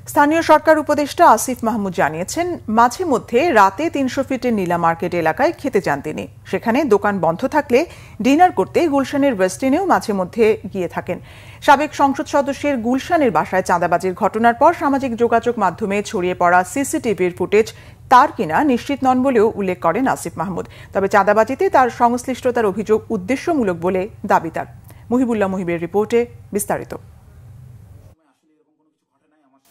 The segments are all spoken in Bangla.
স্থানীয় সরকার উপদেষ্টা আসিফ মাহমুদ জানিয়েছেন, মাঝে মধ্যে রাতে ৩০০ ফিটের নীলা মার্কেট এলাকায় খেতে যান তিনি। সেখানে দোকান বন্ধ থাকলে ডিনার করতে গুলশানের ওয়েস্টিনেও মাঝে মধ্যে গিয়ে থাকেন। সাবেক সংসদ সদস্যের গুলশানের বাসায় চাঁদাবাজির ঘটনার পর সামাজিক যোগাযোগ মাধ্যমে ছড়িয়ে পড়া সিসিটিভির ফুটেজ তার কিনা নিশ্চিত নন বলেও উল্লেখ করেন আসিফ মাহমুদ। তবে চাঁদাবাজিতে তার সংশ্লিষ্টতার অভিযোগ উদ্দেশ্যমূলক বলে দাবি তার। মুহিবুল্লাহ মুহিবের রিপোর্টে বিস্তারিত।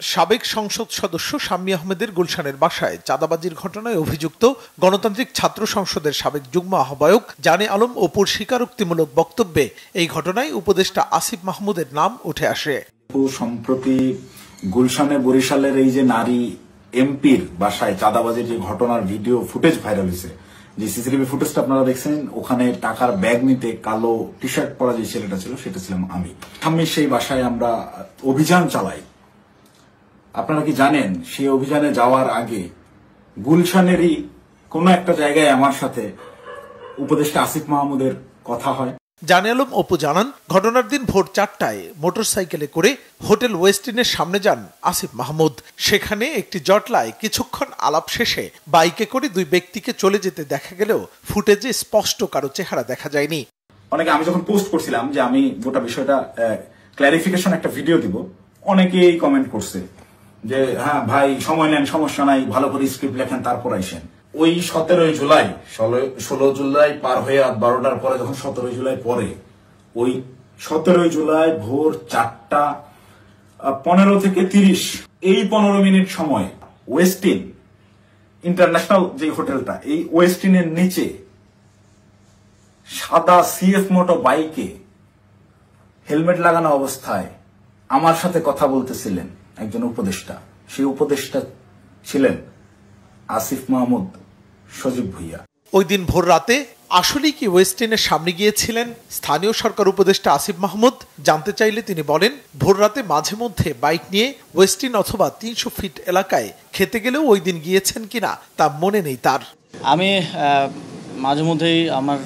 সাবেক সংসদ সদস্য শাম্মী আহমেদের গুলশানের বাসায় চাঁদাবাজির ঘটনায় অভিযুক্ত গণতান্ত্রিক ছাত্র সংসদের সাবেক যুগ্ম আহ্বায়ক জানে আলম অপুর স্বীকারোক্তিমূলক বক্তব্যে এই ঘটনায় উপদেষ্টা আসিফ মাহমুদের নাম উঠে আসে। সম্প্রতি গুলশানে বরিশালের এই যে নারী এমপির বাসায় চাঁদাবাজির যে ঘটনার ভিডিও ফুটেজ ভাইরাল হয়েছে, যে সিসিটিভি ফুটেজটা আপনারা দেখছেন, ওখানে টাকার ব্যাগ নিতে কালো টি শার্ট পরা যে ছেলেটা ছিল সেটা ছিলাম আমি। সামনে সেই বাসায় আমরা অভিযান চালাই। আপনারা কি জানেন, সেই অভিযানে যাওয়ার আগে গুলশানেরই কোন একটা জায়গায় আমার সাথে উপদেষ্টা আসিফ মাহমুদের কথা হয়। জানে আলম অপু জানান, ঘটনার দিন ভোর 4টায় মোটরসাইকেলে করে হোটেল ওয়েস্টিনের সামনে যান আসিফ মাহমুদ। সেখানে একটি জটলায় কিছুক্ষণ আলাপ শেষে বাইকে করে দুই ব্যক্তিকে চলে যেতে দেখা গেলেও ফুটেজে স্পষ্ট কারো চেহারা দেখা যায়নি। অনেকে, আমি যখন পোস্ট করছিলাম যে আমি গোটা বিষয়টা ক্লারিফিকেশন একটা ভিডিও দিব, অনেকেই কমেন্ট করছে যে হ্যাঁ ভাই সময় নেন, সমস্যা নাই, ভালো করে স্ক্রিপ্ট লেখেন, তারপর আইসেন। ওই 16 জুলাই পার হয়ে রাত 12টার পরে যখন 17 জুলাই পরে, ওই 17 জুলাই ভোর 4টা 15 থেকে 30 এই 15 মিনিট সময় ওয়েস্টিন ইন্টারন্যাশনাল যে হোটেলটা, এই ওয়েস্টিনের নিচে সাদা সিএফ মোটো বাইকে হেলমেট লাগানো অবস্থায় আমার সাথে কথা বলতেছিলেন একজন উপদেষ্টা। সেই উপদেষ্টা ছিলেন আসিফ মাহমুদ সজীব ভুইয়া। ওই দিন ভোর রাতে আসলেই কি ওয়েস্টিনের সামনে গিয়েছিলেন স্থানীয় সরকার উপদেষ্টা আসিফ মাহমুদ? জানতে চাইলে তিনি বলেন, ভোর রাতে মাঝে মধ্যে বাইক নিয়ে ওয়েস্টিন অথবা ৩০০ ফিট এলাকায় খেতে গেলেও ওই দিন গিয়েছেন কিনা তা মনে নেই তার। আমি মাঝে মধ্যেই আমার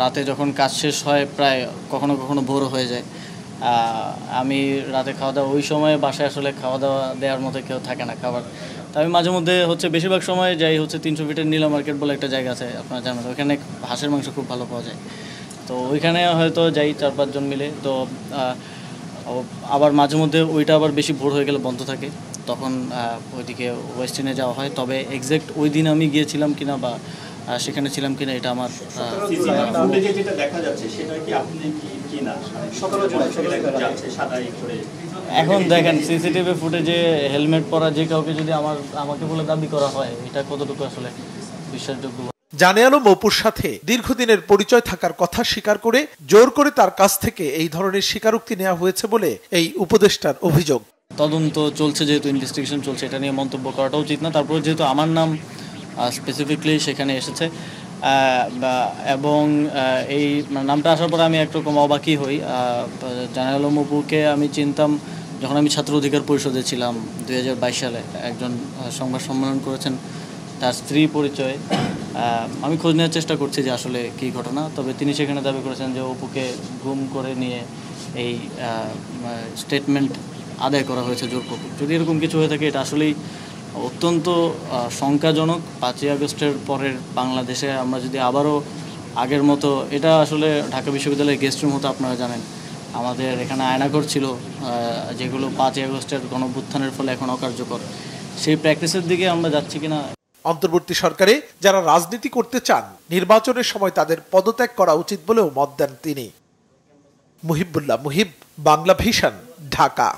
রাতে যখন কাজ শেষ হয়, প্রায় কখনো কখনো ভোর হয়ে যায়, আমি রাতে খাওয়া দাওয়া, ওই সময় বাসায় আসলে খাওয়া দাওয়া দেওয়ার মতো কেউ থাকে না খাবার। তো আমি মাঝে মধ্যে বেশিরভাগ সময় যাই ৩০০ ফিটের নীলা মার্কেট বলে একটা জায়গা আছে, আপনারা জানেন, ওইখানে হাঁসের মাংস খুব ভালো পাওয়া যায়। তো ওইখানে হয়তো যাই 4-5 জন মিলে। তো আবার মাঝে মধ্যে ওইটা আবার বেশি ভোর হয়ে গেলে বন্ধ থাকে, তখন ওইদিকে ওয়েস্টিনে যাওয়া হয়। তবে এক্স্যাক্ট ওই দিন আমি গিয়েছিলাম কিনা বা সেখানে ছিলাম কিনা এটা আমার এখন দেখেন সিসিটিভি ফুটেজে হেলমেট পরা যে কাউকে যদি আমাকে বলে দাবি করা হয়, এটা কতটুকু আসলে বিশ্বাসযোগ্য। জানে আলম অপুর সাথে দীর্ঘদিনের পরিচয় থাকার কথা স্বীকার করে জোর করে তার কাছ থেকে এই ধরনের স্বীকারোক্তি নেওয়া হয়েছে বলে এই উপদেষ্টার অভিযোগ। তদন্ত চলছে, যেহেতু ইনভেস্টিগেশন চলছে, এটা নিয়ে মন্তব্য করাটা উচিত না। তারপর যেহেতু আমার নাম স্পেসিফিকলি সেখানে এসেছে এবং এই নামটা আসার পরে আমি একরকম অবাকই হই। জানে আলম অপুকে আমি চিনতাম যখন আমি ছাত্র অধিকার পরিষদে ছিলাম 2022 সালে। একজন সংবাদ সম্মেলন করেছেন তার স্ত্রী পরিচয়ে। আমি খোঁজ নেওয়ার চেষ্টা করছি যে আসলে কী ঘটনা। তবে তিনি সেখানে দাবি করেছেন যে অপুকে গুম করে নিয়ে এই স্টেটমেন্ট আদায় করা হয়েছে জোরপূর্বক। যদি এরকম কিছু হয়ে থাকে, এটা আসলেই অত্যন্ত শঙ্কাজনক। 5ই আগস্টের পরের বাংলাদেশে আমরা যদি আবারও আগের মতো, এটা আসলে ঢাকা বিশ্ববিদ্যালয়ের গেস্ট রুম হতো, আপনারা জানেন, আমাদের এখানে আয়নাঘর ছিল যেগুলো 5ই আগস্টের গণঅভ্যুত্থানের ফলে এখন অকার্যকর। সেই প্র্যাকটিসের দিকে আমরা যাচ্ছি কিনা। অন্তর্বর্তী সরকারে যারা রাজনীতি করতে চান, নির্বাচনের সময় তাদের পদত্যাগ করা উচিত বলেও মত দেন তিনি। মুহিবুল্লাহ মুহিব, বাংলা ভিশন, ঢাকা।